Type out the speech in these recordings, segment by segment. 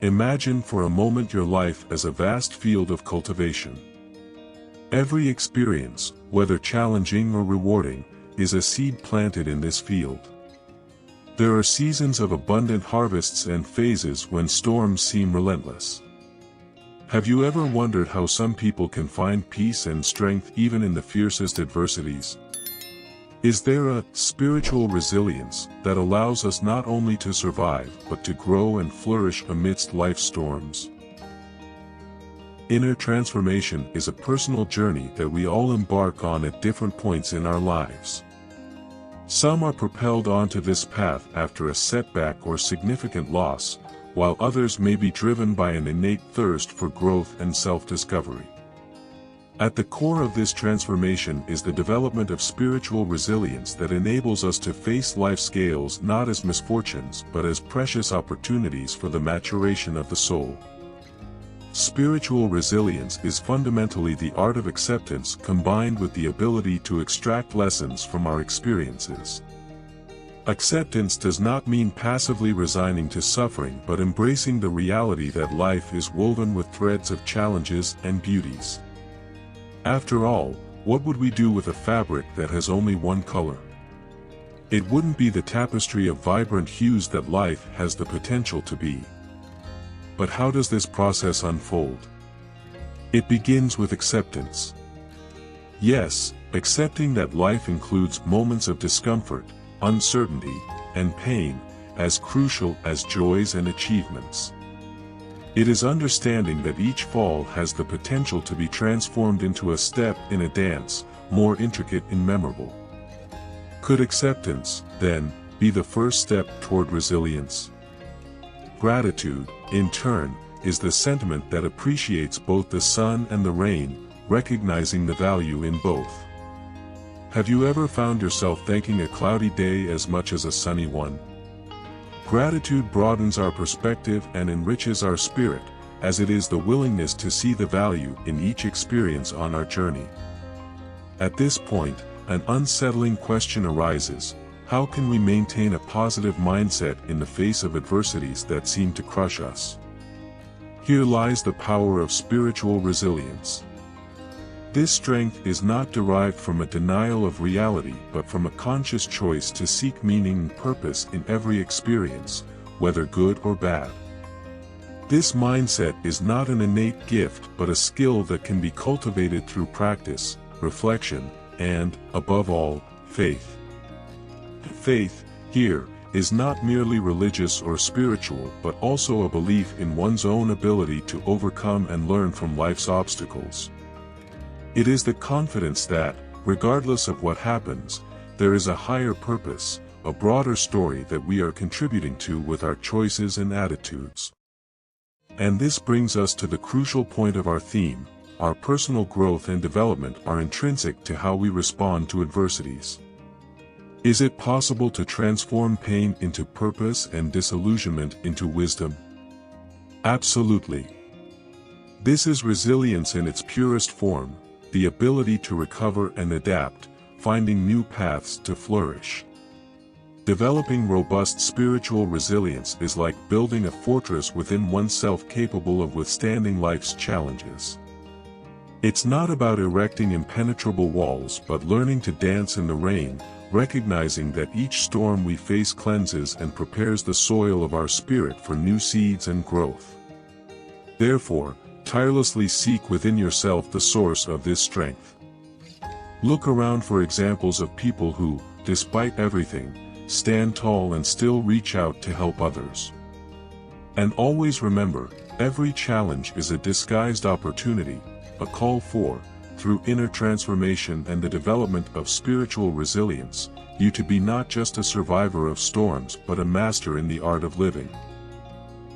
Imagine for a moment your life as a vast field of cultivation. Every experience, whether challenging or rewarding, is a seed planted in this field. There are seasons of abundant harvests and phases when storms seem relentless. Have you ever wondered how some people can find peace and strength even in the fiercest adversities? Is there a spiritual resilience that allows us not only to survive but to grow and flourish amidst life's storms? Inner transformation is a personal journey that we all embark on at different points in our lives. Some are propelled onto this path after a setback or significant loss, while others may be driven by an innate thirst for growth and self-discovery. At the core of this transformation is the development of spiritual resilience that enables us to face life's gales not as misfortunes but as precious opportunities for the maturation of the soul. Spiritual resilience is fundamentally the art of acceptance combined with the ability to extract lessons from our experiences. Acceptance does not mean passively resigning to suffering but embracing the reality that life is woven with threads of challenges and beauties. After all, what would we do with a fabric that has only one color? It wouldn't be the tapestry of vibrant hues that life has the potential to be. But how does this process unfold? It begins with acceptance. Yes, accepting that life includes moments of discomfort, uncertainty, and pain, as crucial as joys and achievements. It is understanding that each fall has the potential to be transformed into a step in a dance, more intricate and memorable. Could acceptance, then, be the first step toward resilience? Gratitude, in turn, is the sentiment that appreciates both the sun and the rain, recognizing the value in both. Have you ever found yourself thanking a cloudy day as much as a sunny one? Gratitude broadens our perspective and enriches our spirit, as it is the willingness to see the value in each experience on our journey. At this point, an unsettling question arises: how can we maintain a positive mindset in the face of adversities that seem to crush us? Here lies the power of spiritual resilience. This strength is not derived from a denial of reality but from a conscious choice to seek meaning and purpose in every experience, whether good or bad. This mindset is not an innate gift but a skill that can be cultivated through practice, reflection, and, above all, faith. Faith, here, is not merely religious or spiritual but also a belief in one's own ability to overcome and learn from life's obstacles. It is the confidence that, regardless of what happens, there is a higher purpose, a broader story that we are contributing to with our choices and attitudes. And this brings us to the crucial point of our theme: our personal growth and development are intrinsic to how we respond to adversities. Is it possible to transform pain into purpose and disillusionment into wisdom? Absolutely. This is resilience in its purest form, the ability to recover and adapt, finding new paths to flourish. Developing robust spiritual resilience is like building a fortress within oneself capable of withstanding life's challenges. It's not about erecting impenetrable walls but learning to dance in the rain, recognizing that each storm we face cleanses and prepares the soil of our spirit for new seeds and growth. Therefore, tirelessly seek within yourself the source of this strength. Look around for examples of people who, despite everything, stand tall and still reach out to help others. And always remember, every challenge is a disguised opportunity, a call for, through inner transformation and the development of spiritual resilience, you to be not just a survivor of storms but a master in the art of living.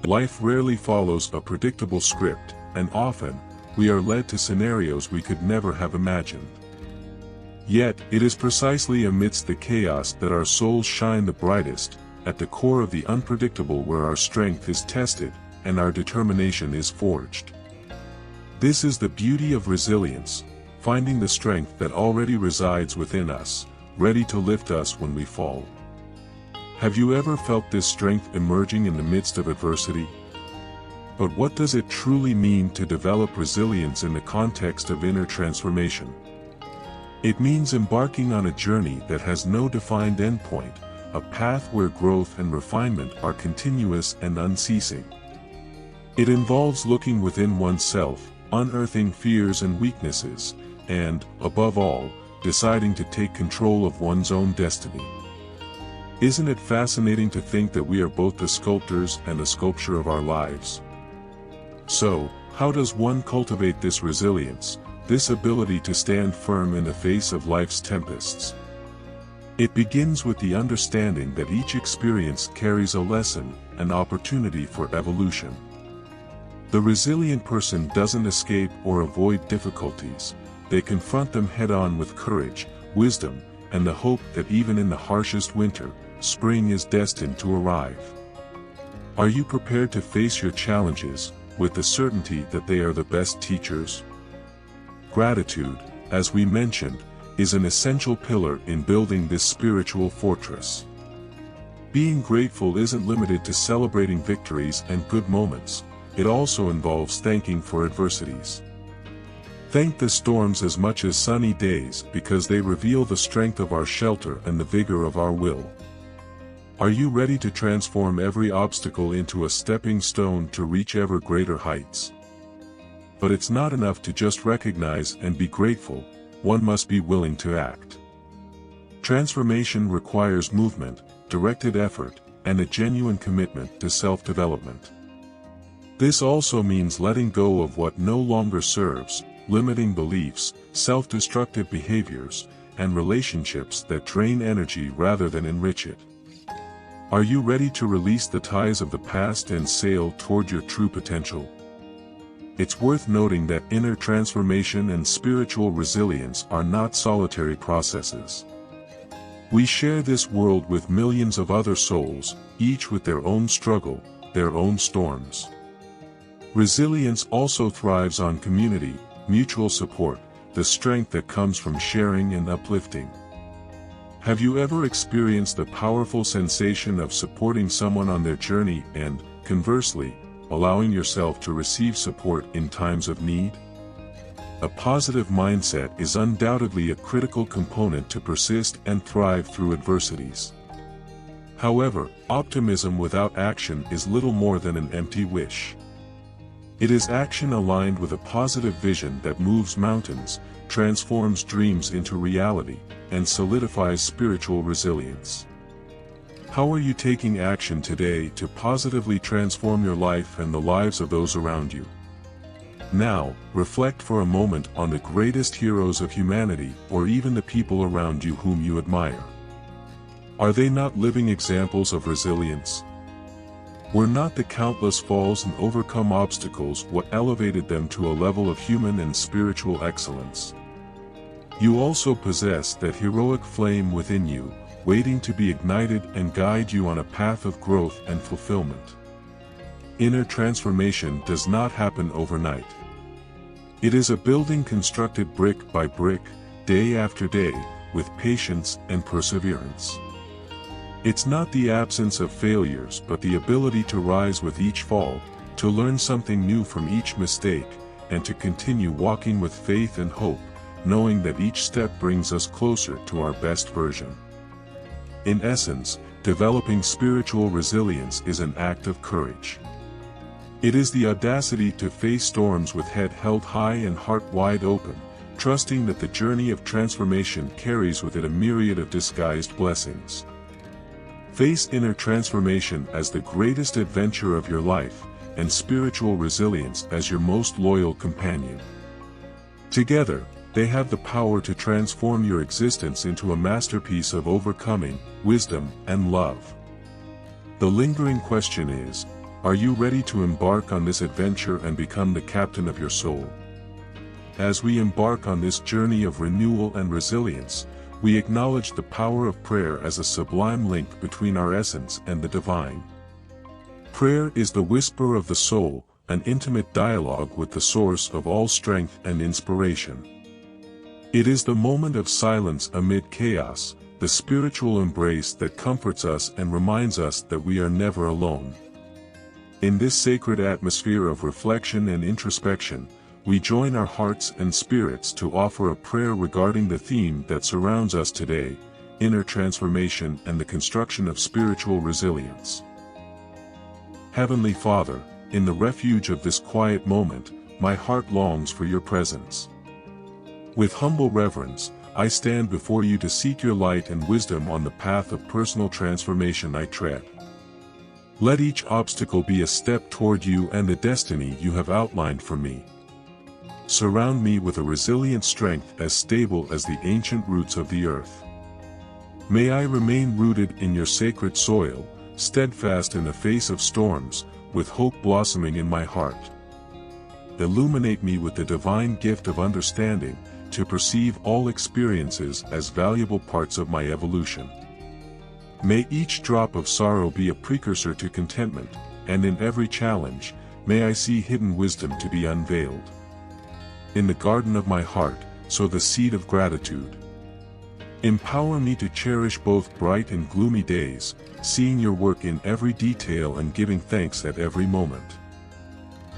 Life rarely follows a predictable script, and often, we are led to scenarios we could never have imagined. Yet, it is precisely amidst the chaos that our souls shine the brightest, at the core of the unpredictable where our strength is tested, and our determination is forged. This is the beauty of resilience, finding the strength that already resides within us, ready to lift us when we fall. Have you ever felt this strength emerging in the midst of adversity? But what does it truly mean to develop resilience in the context of inner transformation? It means embarking on a journey that has no defined endpoint, a path where growth and refinement are continuous and unceasing. It involves looking within oneself, unearthing fears and weaknesses, and, above all, deciding to take control of one's own destiny. Isn't it fascinating to think that we are both the sculptors and the sculpture of our lives? So, how does one cultivate this resilience, this ability to stand firm in the face of life's tempests? It begins with the understanding that each experience carries a lesson, an opportunity for evolution. The resilient person doesn't escape or avoid difficulties, they confront them head-on with courage, wisdom, and the hope that even in the harshest winter, spring is destined to arrive. Are you prepared to face your challenges, with the certainty that they are the best teachers? Gratitude, as we mentioned, is an essential pillar in building this spiritual fortress. Being grateful isn't limited to celebrating victories and good moments, it also involves thanking for adversities. Thank the storms as much as sunny days because they reveal the strength of our shelter and the vigor of our will. Are you ready to transform every obstacle into a stepping stone to reach ever greater heights? But it's not enough to just recognize and be grateful, one must be willing to act. Transformation requires movement, directed effort, and a genuine commitment to self-development. This also means letting go of what no longer serves, limiting beliefs, self-destructive behaviors, and relationships that drain energy rather than enrich it. Are you ready to release the ties of the past and sail toward your true potential? It's worth noting that inner transformation and spiritual resilience are not solitary processes. We share this world with millions of other souls, each with their own struggle, their own storms. Resilience also thrives on community, mutual support, the strength that comes from sharing and uplifting. Have you ever experienced the powerful sensation of supporting someone on their journey and, conversely, allowing yourself to receive support in times of need? A positive mindset is undoubtedly a critical component to persist and thrive through adversities. However, optimism without action is little more than an empty wish. It is action aligned with a positive vision that moves mountains, transforms dreams into reality, and solidifies spiritual resilience. How are you taking action today to positively transform your life and the lives of those around you? Now, reflect for a moment on the greatest heroes of humanity or even the people around you whom you admire. Are they not living examples of resilience? Were not the countless falls and overcome obstacles what elevated them to a level of human and spiritual excellence? You also possess that heroic flame within you, waiting to be ignited and guide you on a path of growth and fulfillment. Inner transformation does not happen overnight. It is a building constructed brick by brick, day after day, with patience and perseverance. It's not the absence of failures but the ability to rise with each fall, to learn something new from each mistake, and to continue walking with faith and hope, knowing that each step brings us closer to our best version. In essence, developing spiritual resilience is an act of courage. It is the audacity to face storms with head held high and heart wide open, trusting that the journey of transformation carries with it a myriad of disguised blessings. Face inner transformation as the greatest adventure of your life, and spiritual resilience as your most loyal companion. Together, they have the power to transform your existence into a masterpiece of overcoming, wisdom, and love. The lingering question is, are you ready to embark on this adventure and become the captain of your soul? As we embark on this journey of renewal and resilience, we acknowledge the power of prayer as a sublime link between our essence and the divine. Prayer is the whisper of the soul, an intimate dialogue with the source of all strength and inspiration. It is the moment of silence amid chaos, the spiritual embrace that comforts us and reminds us that we are never alone. In this sacred atmosphere of reflection and introspection, we join our hearts and spirits to offer a prayer regarding the theme that surrounds us today: inner transformation and the construction of spiritual resilience. Heavenly Father, in the refuge of this quiet moment, my heart longs for your presence. With humble reverence, I stand before you to seek your light and wisdom on the path of personal transformation I tread. Let each obstacle be a step toward you and the destiny you have outlined for me. Surround me with a resilient strength as stable as the ancient roots of the earth. May I remain rooted in your sacred soil, steadfast in the face of storms, with hope blossoming in my heart. Illuminate me with the divine gift of understanding, to perceive all experiences as valuable parts of my evolution. May each drop of sorrow be a precursor to contentment, and in every challenge, may I see hidden wisdom to be unveiled. In the garden of my heart, sow the seed of gratitude. Empower me to cherish both bright and gloomy days, seeing your work in every detail and giving thanks at every moment.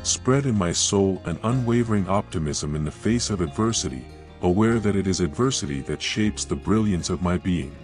Spread in my soul an unwavering optimism in the face of adversity, aware that it is adversity that shapes the brilliance of my being.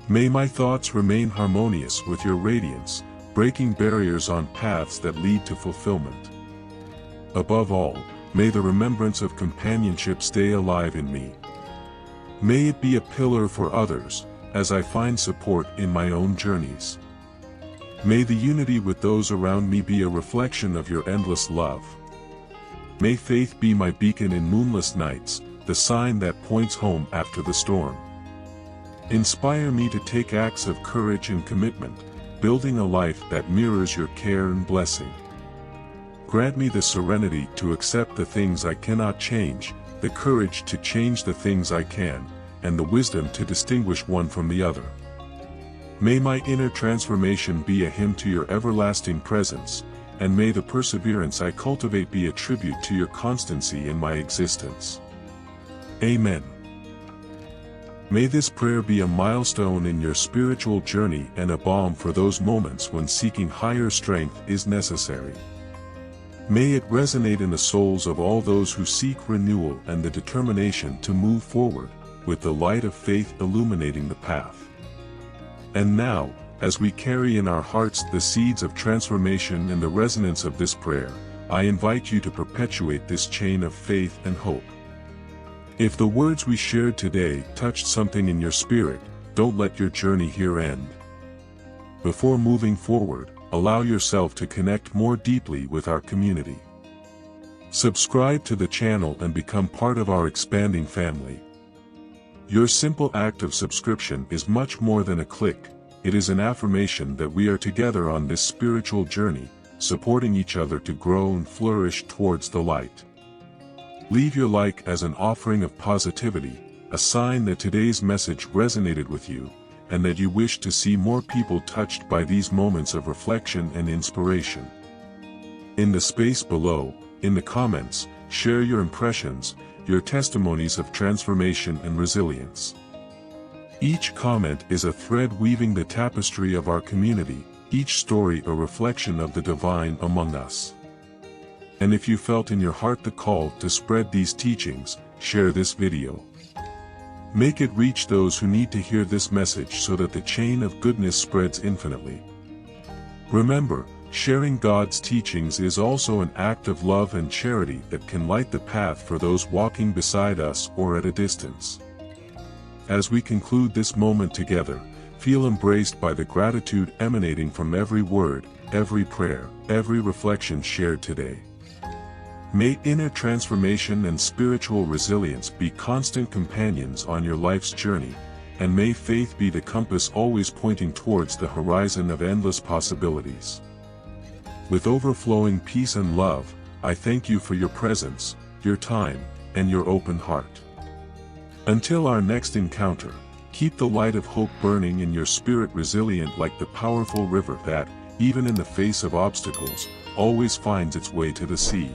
May my thoughts remain harmonious with your radiance, breaking barriers on paths that lead to fulfillment. Above all, may the remembrance of companionship stay alive in me. May it be a pillar for others, as I find support in my own journeys. May the unity with those around me be a reflection of your endless love. May faith be my beacon in moonless nights, the sign that points home after the storm. Inspire me to take acts of courage and commitment, building a life that mirrors your care and blessing. Grant me the serenity to accept the things I cannot change, the courage to change the things I can, and the wisdom to distinguish one from the other. May my inner transformation be a hymn to your everlasting presence, and may the perseverance I cultivate be a tribute to your constancy in my existence. Amen. May this prayer be a milestone in your spiritual journey and a balm for those moments when seeking higher strength is necessary. May it resonate in the souls of all those who seek renewal and the determination to move forward, with the light of faith illuminating the path. And now, as we carry in our hearts the seeds of transformation and the resonance of this prayer, I invite you to perpetuate this chain of faith and hope. If the words we shared today touched something in your spirit, don't let your journey here end. Before moving forward, allow yourself to connect more deeply with our community. Subscribe to the channel and become part of our expanding family. Your simple act of subscription is much more than a click. It is an affirmation that we are together on this spiritual journey, supporting each other to grow and flourish towards the light. Leave your like as an offering of positivity, a sign that today's message resonated with you, and that you wish to see more people touched by these moments of reflection and inspiration. In the space below, in the comments, share your impressions, your testimonies of transformation and resilience. Each comment is a thread weaving the tapestry of our community, each story a reflection of the divine among us. And if you felt in your heart the call to spread these teachings, share this video. Make it reach those who need to hear this message so that the chain of goodness spreads infinitely. Remember, sharing God's teachings is also an act of love and charity that can light the path for those walking beside us or at a distance. As we conclude this moment together, feel embraced by the gratitude emanating from every word, every prayer, every reflection shared today. May inner transformation and spiritual resilience be constant companions on your life's journey, and may faith be the compass always pointing towards the horizon of endless possibilities. With overflowing peace and love, I thank you for your presence, your time, and your open heart. Until our next encounter, keep the light of hope burning in your spirit, resilient like the powerful river that, even in the face of obstacles, always finds its way to the sea.